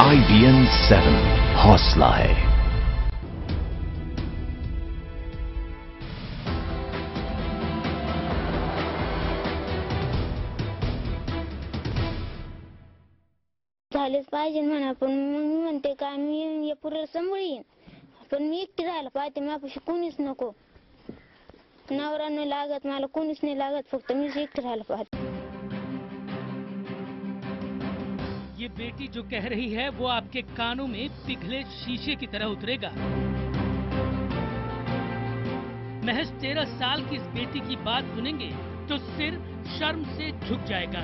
IBN 7 हौसला है। झालेच पाहिजे म्हणा, पण मी म्हणते का मी या पुरेला सांभाळीन, पण मी एकटी राहायला पाहिजे, माझ्यापाशी कोणीच नको, नवरा नाही लागत मला, कोणीच नाही लागत, फक्त मीच एकटी राहायला पाहिजे। ये बेटी जो कह रही है वो आपके कानों में पिघले शीशे की तरह उतरेगा। महज 13 साल की इस बेटी की बात सुनेंगे तो सिर शर्म से झुक जाएगा।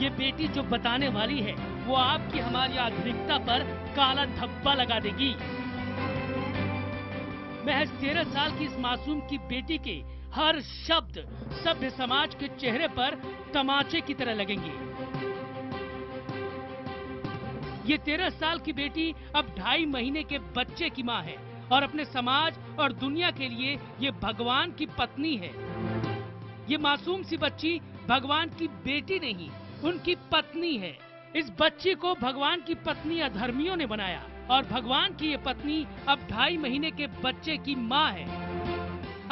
ये बेटी जो बताने वाली है वो आपकी हमारी आधुनिकता पर काला धब्बा लगा देगी। महज 13 साल की इस मासूम की बेटी के हर शब्द सभ्य समाज के चेहरे पर तमाचे की तरह लगेंगे। ये 13 साल की बेटी अब 2.5 महीने के बच्चे की मां है और अपने समाज और दुनिया के लिए ये भगवान की पत्नी है। ये मासूम सी बच्ची भगवान की बेटी नहीं, उनकी पत्नी है। इस बच्ची को भगवान की पत्नी अधर्मियों ने बनाया और भगवान की ये पत्नी अब 2.5 महीने के बच्चे की मां है।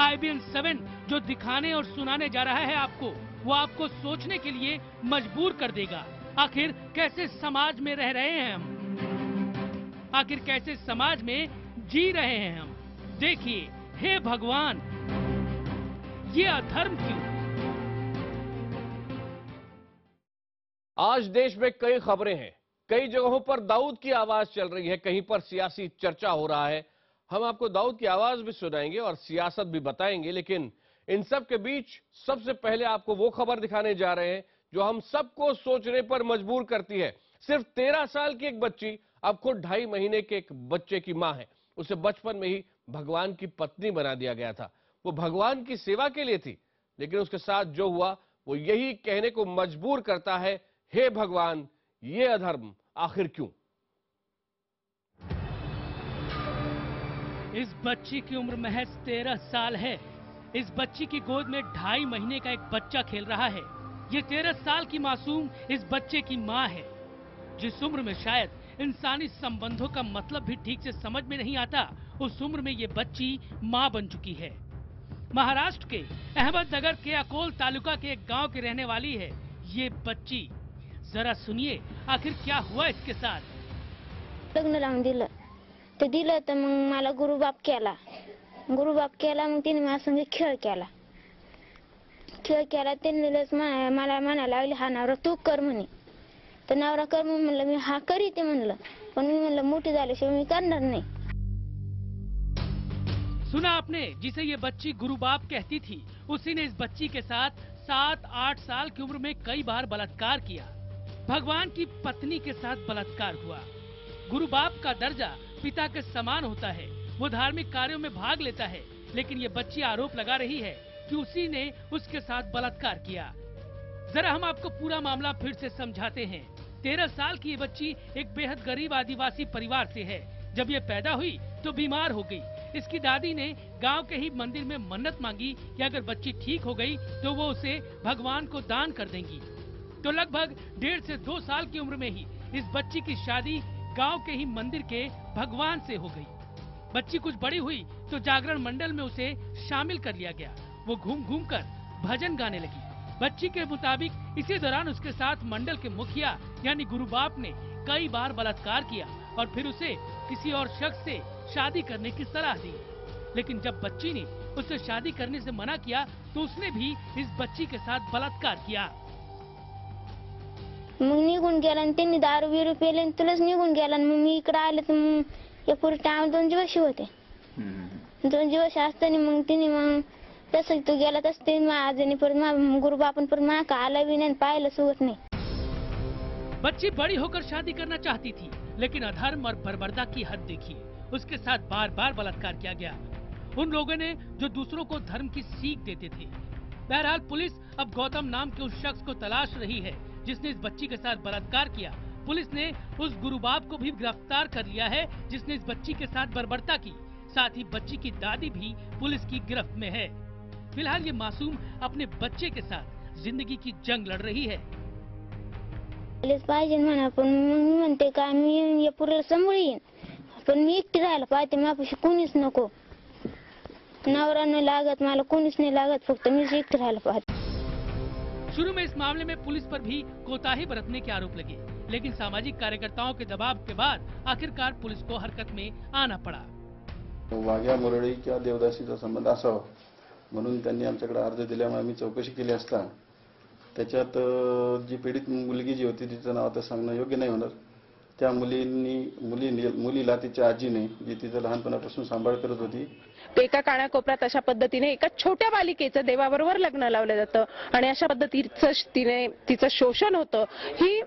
IBN 7 जो दिखाने और सुनाने जा रहा है आपको, वो आपको सोचने के लिए मजबूर कर देगा। आखिर कैसे समाज में रह रहे हैं हम, आखिर कैसे समाज में जी रहे हैं हम। देखिए, हे भगवान, ये अधर्म क्यों? आज देश में कई खबरें हैं, कई जगहों पर दाऊद की आवाज चल रही है, कहीं पर सियासी चर्चा हो रहा है। हम आपको दाऊद की आवाज भी सुनाएंगे और सियासत भी बताएंगे, लेकिन इन सब के बीच सबसे पहले आपको वो खबर दिखाने जा रहे हैं जो हम सबको सोचने पर मजबूर करती है। सिर्फ 13 साल की एक बच्ची अब खुद 2.5 महीने के एक बच्चे की मां है। उसे बचपन में ही भगवान की पत्नी बना दिया गया था। वो भगवान की सेवा के लिए थी, लेकिन उसके साथ जो हुआ वो यही कहने को मजबूर करता है, हे भगवान, ये अधर्म आखिर क्यों? इस बच्ची की उम्र महज 13 साल है। इस बच्ची की गोद में 2.5 महीने का एक बच्चा खेल रहा है। ये 13 साल की मासूम इस बच्चे की मां है। जिस उम्र में शायद इंसानी संबंधों का मतलब भी ठीक से समझ में नहीं आता, उस उम्र में ये बच्ची मां बन चुकी है। महाराष्ट्र के अहमदनगर के अकोल तालुका के एक गांव की रहने वाली है ये बच्ची। जरा सुनिए आखिर क्या हुआ इसके साथ। लग्न लावून दिलं, ते दिलं तर मग मला गुरुबाप केला, मग तिने माझ्या संग खेळ केला, त्यांनी मला म्हणायला लागले, हा नवरा तू कर म्हणे। तर नवरा कर म्हणलं, मी हा करीते म्हणलं, पण मी म्हणलं मोठी झाल्याशिवाय मी करणार नाही। सुना आपने, जिसे ये बच्ची गुरुबाप कहती थी, उसी ने इस बच्ची के साथ 7-8 साल की उम्र में कई बार बलात्कार किया। भगवान की पत्नी के साथ बलात्कार हुआ। गुरुबाप का दर्जा पिता के समान होता है, वो धार्मिक कार्यों में भाग लेता है, लेकिन ये बच्ची आरोप लगा रही है कि उसी ने उसके साथ बलात्कार किया। जरा हम आपको पूरा मामला फिर से समझाते हैं। 13 साल की ये बच्ची एक बेहद गरीब आदिवासी परिवार से है। जब ये पैदा हुई तो बीमार हो गई। इसकी दादी ने गांव के ही मंदिर में मन्नत मांगी कि अगर बच्ची ठीक हो गई तो वो उसे भगवान को दान कर देंगी। तो लगभग 1.5 से 2 साल की उम्र में ही इस बच्ची की शादी गांव के ही मंदिर के भगवान से हो गई। बच्ची कुछ बड़ी हुई तो जागरण मंडल में उसे शामिल कर लिया गया। वो घूम घूम कर भजन गाने लगी। बच्ची के मुताबिक इसी दौरान उसके साथ मंडल के मुखिया यानी गुरुबाप ने कई बार बलात्कार किया और फिर उसे किसी और शख्स से शादी करने की सलाह दी। लेकिन जब बच्ची ने उससे शादी करने से मना किया तो उसने भी इस बच्ची के साथ बलात्कार किया। मग निघून गेला आणि त्यांनी दारू बिरू पेले आणि तुलाच निघून गेला। मग मी इकडे आले तर मग या पुरी टाइम 2 दिवस होते। 2 दिवस असताना मग तिने मग तसं तू गेला तसं ते माझ्याने परत गुरुबापन पर मा का आला भी नाही, पाहिलं सुवत नाही। बच्ची बड़ी होकर शादी करना चाहती थी, लेकिन अधर्म और बर्बरता की हद देखिए। उसके साथ बार बार बलात्कार किया गया। उन लोगों ने जो दूसरों को धर्म की सीख देते थे। बहरहाल पुलिस अब गौतम नाम के उस शख्स को तलाश रही है जिसने इस बच्ची के साथ बलात्कार किया। पुलिस ने उस गुरुबाप को भी गिरफ्तार कर लिया है जिसने इस बच्ची के साथ बर्बरता की। साथ ही बच्ची की दादी भी पुलिस की गिरफ्त में है। फिलहाल ये मासूम अपने बच्चे के साथ जिंदगी की जंग लड़ रही है। आलेच पाहिजे म्हणा, पण मग मी म्हणते का मी या पुरीला सांभाळीन, पण मी एकटी राहायला पाहिजे, माझ्यापाशी कोणीच नको, नवरा नाही लागत मला, कोणीच नाही लागत, फक्त मीच एकटी राहायला पाहिजे। शुरू में इस मामले में पुलिस पर भी कोताही बरतने के आरोप लगे, लेकिन सामाजिक कार्यकर्ताओं के दबाव के बाद आखिरकार पुलिस को हरकत में आना पड़ा। वाघ्या मुरळी किंवा देवदासीचा संबंध असावा म्हणून त्यांनी आमच्याकडे अर्ज दिल्यामुळे आम्ही चौकशी केली असता त्याच्यात जी पीडित मुलगी जी होती तिचं नाव आता सांगणं योग्य नाही होणार, त्या मुलीला तिच्या आजीने जी तिचं लहानपणापासून सांभाळ करत होती, एका कानाकोपऱ्यात अशा पद्धतीने एका छोट्या बालिकेचं देवाबरोबर लग्न लावलं जातं आणि अशा पद्धतीचं तिचं शोषण होतं, ही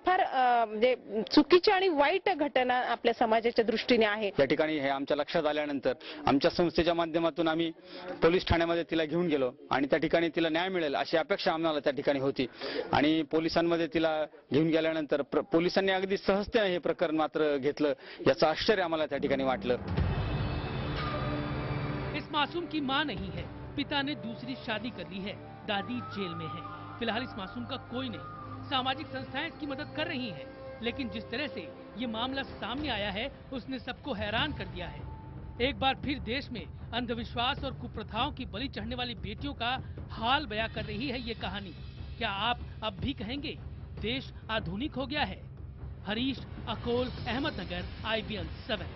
फार म्हणजे चुकीची आणि वाईट घटना आपल्या समाजाच्या दृष्टीने आहे। या ठिकाणी हे आमच्या लक्षात आल्यानंतर आमच्या संस्थेच्या माध्यमातून आम्ही पोलीस ठाण्यामध्ये तिला घेऊन गेलो आणि त्या ठिकाणी तिला न्याय मिळेल अशी अपेक्षा आम्हाला त्या ठिकाणी होती आणि पोलिसांमध्ये तिला घेऊन गेल्यानंतर पोलिसांनी अगदी सहजतेने हे प्रकरण मात्र घेतलं, याचं आश्चर्य आम्हाला त्या ठिकाणी वाटलं। इस मासूम की मां नहीं है, पिता ने दूसरी शादी कर ली है, दादी जेल में है। फिलहाल इस मासूम का कोई नहीं। सामाजिक संस्थाएं इसकी मदद कर रही हैं, लेकिन जिस तरह से ये मामला सामने आया है उसने सबको हैरान कर दिया है। एक बार फिर देश में अंधविश्वास और कुप्रथाओं की बलि चढ़ने वाली बेटियों का हाल बयां कर रही है ये कहानी। क्या आप अब भी कहेंगे देश आधुनिक हो गया है? हरीश, अकोल, अहमदनगर, IBN 7।